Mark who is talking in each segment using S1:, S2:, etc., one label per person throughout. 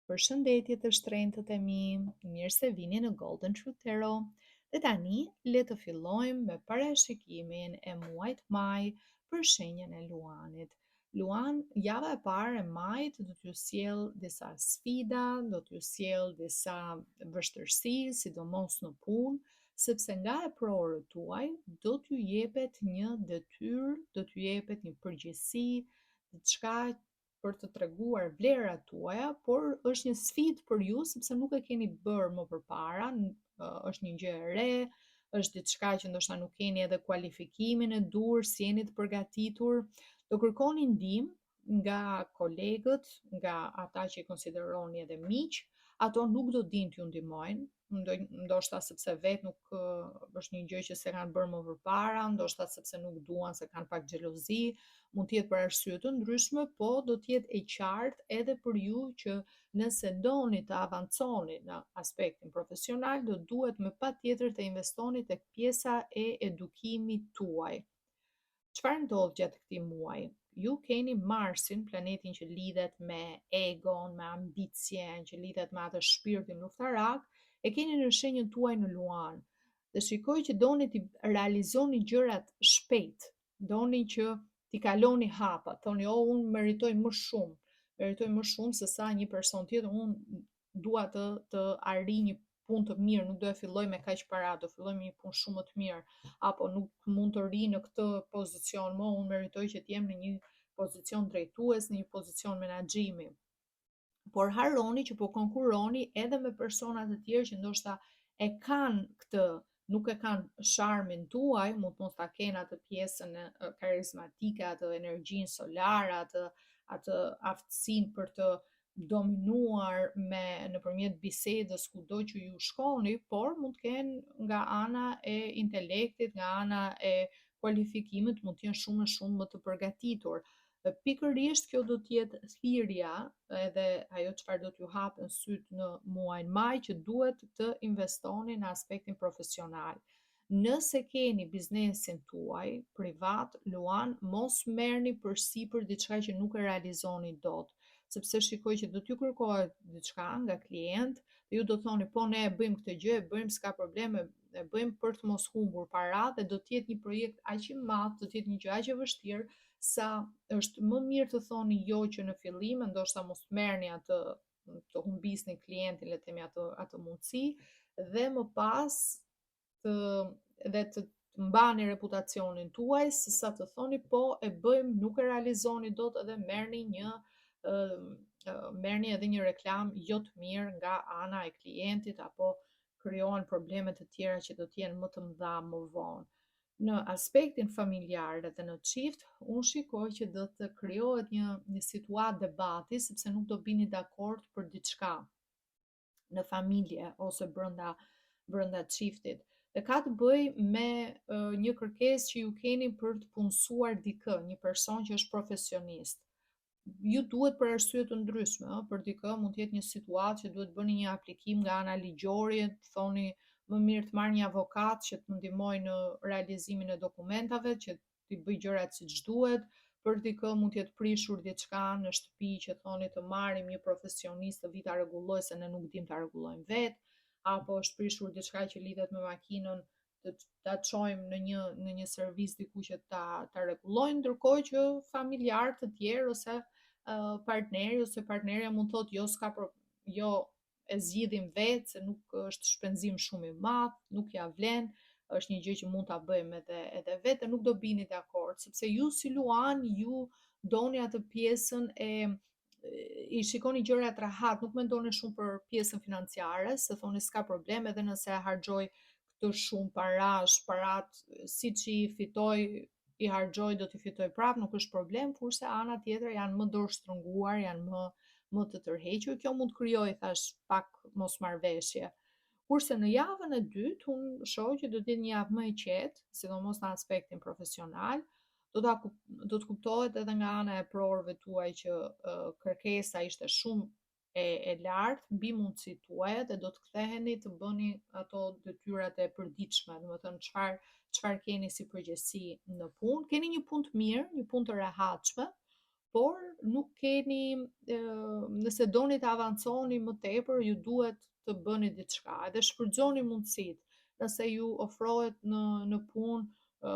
S1: Përshëndetje të shtrenjtët e mi, mirë se vini në Golden Truth Tarot. Dhe tani, le të fillojmë me parashikimin e muajit maj për shenjën e Luanit. Luan, java e parë e majit do t'ju sjell disa sfida, do t'ju sjell disa vështirësi, sidomos në punë, sepse nga e prorët tuaj do t'ju jepet një detyrë, do t'ju jepet një përgjegjësi, diçka për të treguar vlerat tuaja, por është një sfidë për ju sepse nuk e keni bërë më përpara, është një gjë e re, është diçka që ndoshta nuk keni edhe kualifikimin e dur, si jeni të përgatitur, do kërkoni ndihmë nga kolegët, nga ata që i konsideroni edhe miq, ato nuk do dinë t'ju ndihmojnë, ndoshta sepse vetë nuk është një gjë që se kanë bërë më përpara, ndoshta sepse nuk duan se kanë pak xhelozi, mund të jetë për arsye të ndryshme, po do të jetë e qartë edhe për ju që nëse doni të avanconi në aspektin profesional, do duhet me patjetër të investoni tek pjesa e edukimit tuaj. Çfarë ndodh gjatë këtij muaji? Ju keni Marsin, planetin që lidhet me egon, me ambicien, që lidhet me atë shpirtin luftarak, e keni në shenjën tuaj në Luan. Dhe shikoj që doni të realizoni gjërat shpejt, doni që t'i kaloni hapa, thoni, o, unë meritoj më shumë se sa një person tjetër, unë dua të arrij një punë të mirë, nuk do e filloj me kaq para, do filloj me një punë shumë më të mirë, apo nuk mund të ri në këtë pozicion, mo unë meritoj që t'jem në një pozicion drejtues, në një pozicion menaxhimi. Por harroni që po konkurroni edhe me persona të tjerë që ndoshta e kanë këtë, nuk e kanë sharmin tuaj, mund mos ta kenë atë pjesën karizmatike, atë energjinë solare, atë aftësinë për të dominuar nëpërmjet bisedës kudo që ju shkoni, por mund të kenë nga ana e intelektit, nga ana e kualifikimit, mund të jenë shumë më të përgatitur. Pikërisht kjo do të jetë thirrja edhe ajo çfarë do t'ju hapën syt në muajin maj, që duhet të investoni në aspektin profesional. Nëse keni biznesin tuaj privat, Luan, mos merrni përsipër diçka që nuk e realizoni dot, sepse shikoj që do t'ju kërkohet diçka nga klient, dhe ju do thoni, po ne e bëjmë këtë gjë, e bëjmë, s'ka probleme, e bëjmë për të mos humbur para, dhe do të jetë një projekt aq i madh, do të jetë një gjë aq e vështirë, sa është më mirë të thoni jo që në fillim, ndoshta mos merrni atë, të humbisni klientin, le të themi atë mundësi, dhe më pas të mbani reputacionin tuaj, sesa të thoni po e bëjmë, nuk e realizoni dot, edhe merrni edhe një reklam jo të mirë nga ana e klientit, apo krijohen probleme të tjera që do të jenë më të mëdha më vonë. Në aspektin familjar dhe në çift, unë shikoj që do të krijohet një situatë debati, sepse nuk do bini dakord për diçka në familje ose brenda çiftit. Dhe ka të bëjë me një kërkesë që ju keni për të punësuar dikë, një person që është profesionist. Ju duhet për arsye të ndryshme, për dikë mund të jetë një situatë që duhet bëni një aplikim nga ana ligjore, thoni më mirë të marr një avokat që të më ndihmojë në realizimin e dokumentave, që t'i bëj gjërat siç duhet. Për dikë mund të jetë prishur diçka në shtëpi që thoni të marrim një profesionist të vi ta rregulloj se ne nuk dimë ta rregullojmë vetë, apo është prishur diçka që lidhet me makinën, ta çojmë në një servis diku që ta rregullojnë, ndërkohë që familjar të tjerë ose partneri ose partnerja mund thotë jo, s'ka jo, e zgjidhim vetë se nuk është shpenzim shumë i madh, nuk ja vlen, është një gjë që mund ta bëjmë edhe vetë, nuk do bini dakord, sepse ju si Luan, ju doni atë pjesën i shikoni gjërat rahat, nuk mendoni shumë për pjesën financiare, se thoni s'ka problem, edhe nëse e harxoj këtë shumë parat siç i fitoj, i harxoj, do t'i fitoj prap, nuk është problem, kurse ana tjetër janë më dorështrënguar, janë më të tërhequr, kjo mund të krijojë thash pak mosmarrveshje. Kurse në javën e dytë, unë shoh që do të jetë një javë më e qetë, sidomos në aspektin profesional, do të kuptohet edhe nga ana e prorëve tuaj që kërkesa ishte shumë e lartë mbi mundësitë tuaja, dhe do të ktheheni të bëni ato detyrat e përditshme, domethënë çfarë keni si përgjegjësi në punë. Keni një punë të mirë, një punë të rehatshme, por nuk keni, nëse doni të avanconi më tepër, ju duhet të bëni diçka, edhe shfrytëzoni mundësitë. Nëse ju ofrohet në punë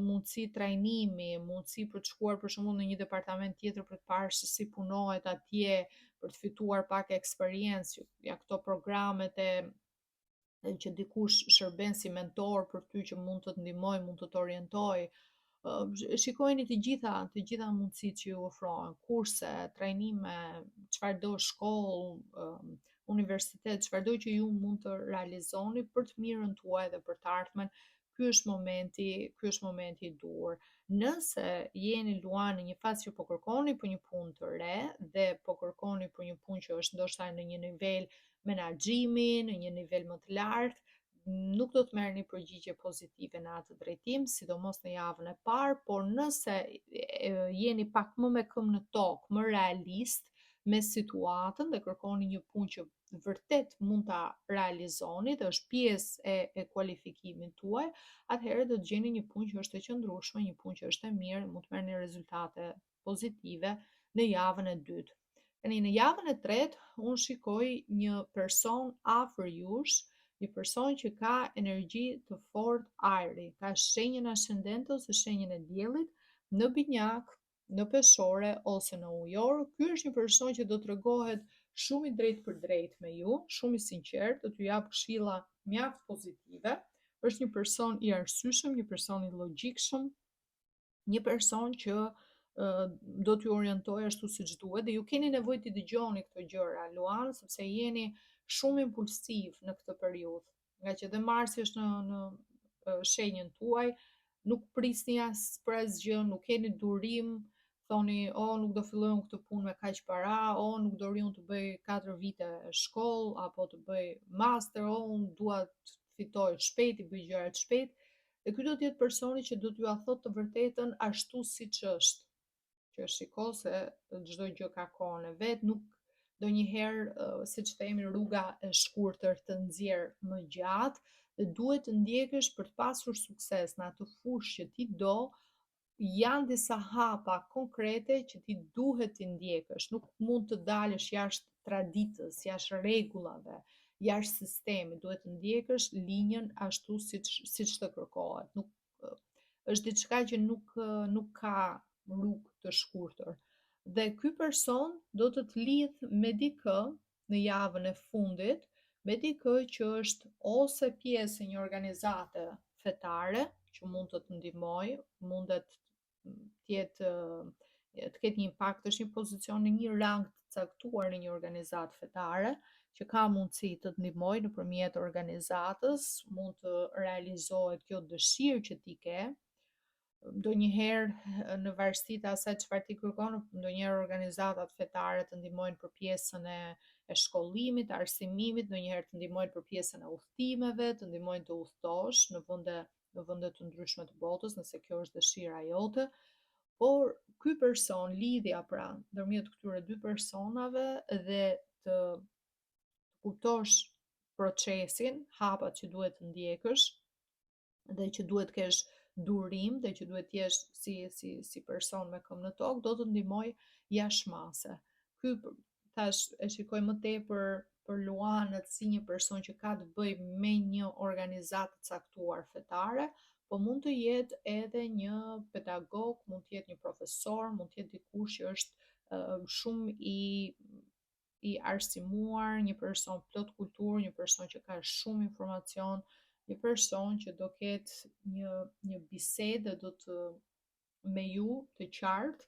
S1: mundësi trajnimi, mundësi për të shkuar për shembull në një departament tjetër për të parë se si punohet atje, për të fituar pak eksperiencë, ja këto programet që dikush shërben si mentor për ty që mund të të ndihmoj, mund të të orientoj. Shikojeni të gjitha mundësitë që ju ofrohen, kurse, trajnime, çfarëdo shkollë, universitet, çfarëdo që ju mund të realizoni për të mirën tuaj dhe për të ardhmen, ky është momenti i dur. Nëse jeni luan në një fazë që po kërkoni për një punë të re dhe po kërkoni për një punë që është ndoshta në një nivel menaxhimi, në një nivel më të lartë, nuk do të merrni përgjigje pozitive në atë drejtim, sidomos në javën e parë, por nëse jeni pak më me këmbë në tokë, më realist me situatën dhe kërkoni një punë që vërtet mund ta realizoni dhe është pjesë e kualifikimit tuaj, atëherë do të gjeni një punë që është e qëndrueshme, një punë që është e mirë, mund të merrni rezultate pozitive në javën e dytë. Tani në javën e tretë, unë shikoj një person afër jush, një person që ka energji të fortë ajri, ka shenjën ascendente ose shenjën e diellit në binjak, në peshore ose në ujor. Ky është një person që do të tregohet shumë i drejtë për drejtë me ju, shumë i sinqert, do t'ju jap këshilla mjaft pozitive. Është një person i arsyeshëm, një person i logjikshëm, një person që do t'ju orientoj ashtu siç duhet dhe ju keni nevojë të dëgjoni këto gjëra, Luan, sepse jeni shumë impulsiv në këtë periudhë. Nga që dhe Marsi është në shenjën tuaj, nuk prisni as për asgjë, nuk keni durim, thoni, o, nuk do filloj unë këtë punë me kaq para, o, nuk do ri unë të bëj 4 vite shkollë, apo të bëj master, o, unë dua të fitoj shpejt, i bëj gjërat shpejt. Dhe ky do të jetë personi që do t'ju a thotë të vërtetën ashtu siç është, që shiko se çdo gjë ka kohën e vet, nuk ndonjëherë, siç themi, rruga e shkurtër të nxjerr më gjatë dhe duhet të ndjekësh për të pasur sukses në atë fushë që ti do, janë disa hapa konkrete që ti duhet t'i ndjekësh, nuk mund të dalësh jashtë traditës, jashtë rregullave, jashtë sistemit, duhet të ndjekësh linjën ashtu siç të kërkohet. Nuk është diçka që nuk ka rrugë të shkurtër. Dhe ky person do të të lidh me dikë në javën e fundit, me dikë që është ose pjesë e një organizate fetare që mund të të ndihmojë, mundet të ketë një impakt, është një pozicion në një rang të caktuar në një organizatë fetare që ka mundësi të të ndihmojë nëpërmjet organizatës, mund të realizohet kjo dëshirë që ti ke. Ndonjëherë në varësi të asaj çfarë ti kërkon, ndonjëherë organizatat fetare të ndihmojnë për pjesën e shkollimit, të arsimimit, ndonjëherë të ndihmojnë për pjesën e udhëtimeve, të ndihmojnë të udhëtosh në vende të ndryshme të botës, nëse kjo është dëshira jote. Por ky person, lidhja pra ndërmjet këtyre dy personave dhe të kuptosh procesin, hapat që duhet të ndjekësh dhe që duhet të kesh durim dhe që duhet të jesh si person me këmbë në tokë, do të ndihmoj jashmase. Ky tash e shikoj më tepër për Luanët si një person që ka të bëjë me një organizatë të caktuar fetare, po mund të jetë edhe një pedagog, mund të jetë një profesor, mund të jetë dikush që është shumë i arsimuar, një person plot kulturë, një person që ka shumë informacion, një person që do ketë një bisedë dhe do të me ju të qartë,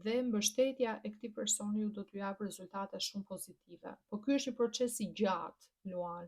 S1: dhe mbështetja e këtij personi ju do t'ju jap rezultate shumë pozitive. Po ky është një proces i gjatë, Luan.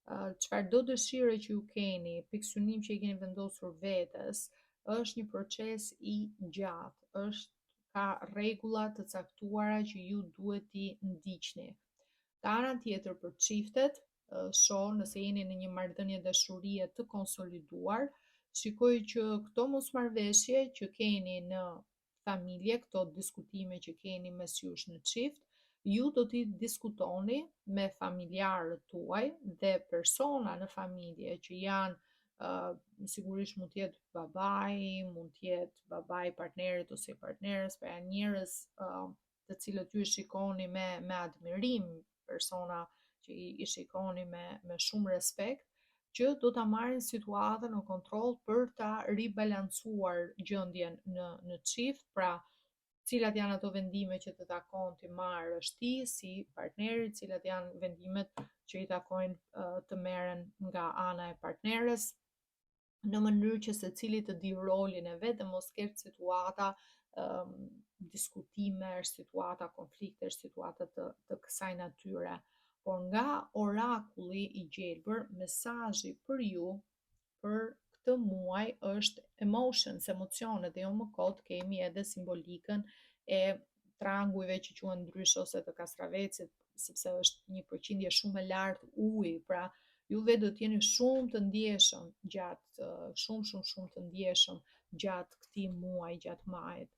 S1: Çfarëdo dëshire që ju keni, pikë synim që i keni vendosur vetes, është një proces i gjatë, është ka rregulla të caktuara që ju duhet t'i ndiqni. Ka ana tjetër për çiftet, shoh nëse jeni në një marrëdhënie dashurie të konsoliduar, shikoj që këto mosmarrveshje që keni në familje, këto diskutime që keni mes jush në çift, ju do t'i diskutoni me familjarët tuaj dhe persona në familje që janë Sigurisht mund të jetë babai, mund të jetë babai i partnerit ose i partnerës, pra janë njerëz të cilët ju i shikoni me admirim, persona që i shikoni me shumë respekt, që do ta marrin situatën në kontroll për ta ribalancuar gjendjen në çift, pra cilat janë ato vendime që të takon të marrësh ti si partneri, cilat janë vendimet që i takojnë të merren nga ana e partnerës, në mënyrë që secili të di rolin e vet dhe mos ketë situata diskutime, situata konflikte, situata të kësaj natyre. Por nga orakulli i gjelbër, mesazhi për ju për këtë muaj është emotions, emocionet, dhe jo më kot kemi edhe simbolikën e trangujve që quhen ndryshe ose të kastravecit, sepse është një përqindje shumë e lartë uji, pra juve do të jeni shumë të ndjeshëm gjatë shumë të ndjeshëm gjatë këtij muaji, gjatë majit.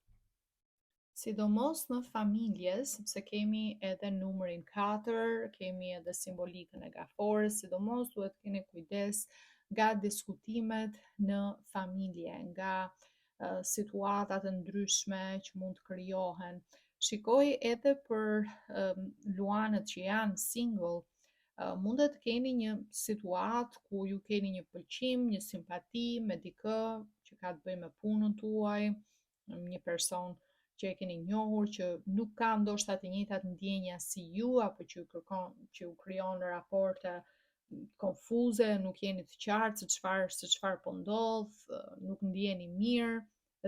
S1: Sidomos në familje, sepse kemi edhe numrin 4, kemi edhe simbolikën e gaforës, sidomos duhet keni kujdes nga diskutimet në familje, nga situatat e ndryshme që mund të krijohen. Shikoj edhe për luanët që janë single, mund të keni një situatë ku ju keni një pëlqim, një simpati me dikë që ka të bëjë me punën tuaj, një person që e keni njohur, që nuk ka ndoshta të njëjtat ndjenja si ju, apo që u krijon raporte konfuze, nuk jeni të qartë se çfarë po ndodh, nuk ndjeni mirë,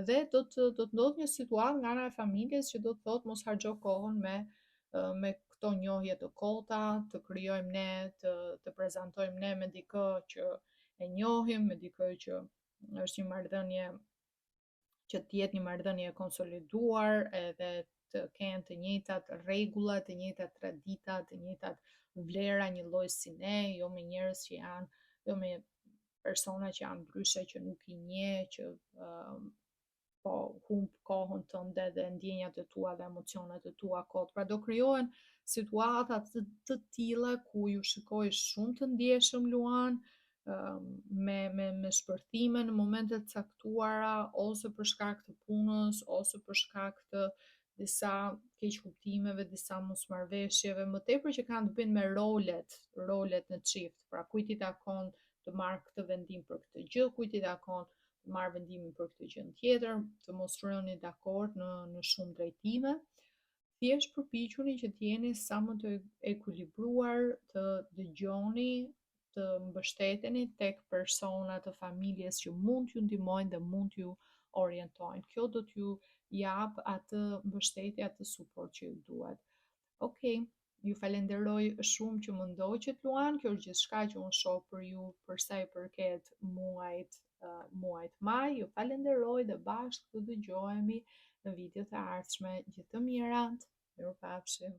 S1: dhe do të ndodhë një situatë nga ana e familjes që do të thotë mos harxho kohën me këto njohje të kota, të krijojmë ne, të prezantojmë ne me dikë që e njohim, me dikë që është një marrëdhënie që të jetë një marrëdhënie e konsoliduar, edhe të kenë të njëjtat rregulla, të njëjtat tradita, të njëjtat vlera, një lloj si ne, jo me njerëz që janë, jo me persona që janë ndryshe, që nuk i njeh, që po humb kohën tënde dhe ndjenjat e tua dhe emocionet e tua kot. Pra do krijohen situata të tilla ku ju shikoj shumë të ndjeshëm luan, me shpërthime në momente të caktuara, ose për shkak të punës, ose për shkak të disa keqkuptimeve, disa mosmarrveshjeve, më tepër që kanë të bëjnë me rolet në çift. Pra kujt i takon të marrë këtë vendim për këtë gjë, kujt i takon të marrë vendimin për këtë gjë tjetër, të mos rrëni dakord në shumë drejtime. Thjesht përpiquni që të jeni sa më të ekuilibruar, të dëgjoni, të mbështeteni tek persona të familjes që mund t'ju ndihmojnë dhe mund t'ju orientojnë. Kjo do t'ju jap atë mbështetje, atë suport që ju duhet. Okej, ju falenderoj shumë që më ndoqët luan, kjo është gjithçka që unë shoh për ju për sa i përket muajit maj. Ju falenderoj dhe bashkë të dëgjohemi në videot e ardhshme. Gjithë të mirat, mirupafshim.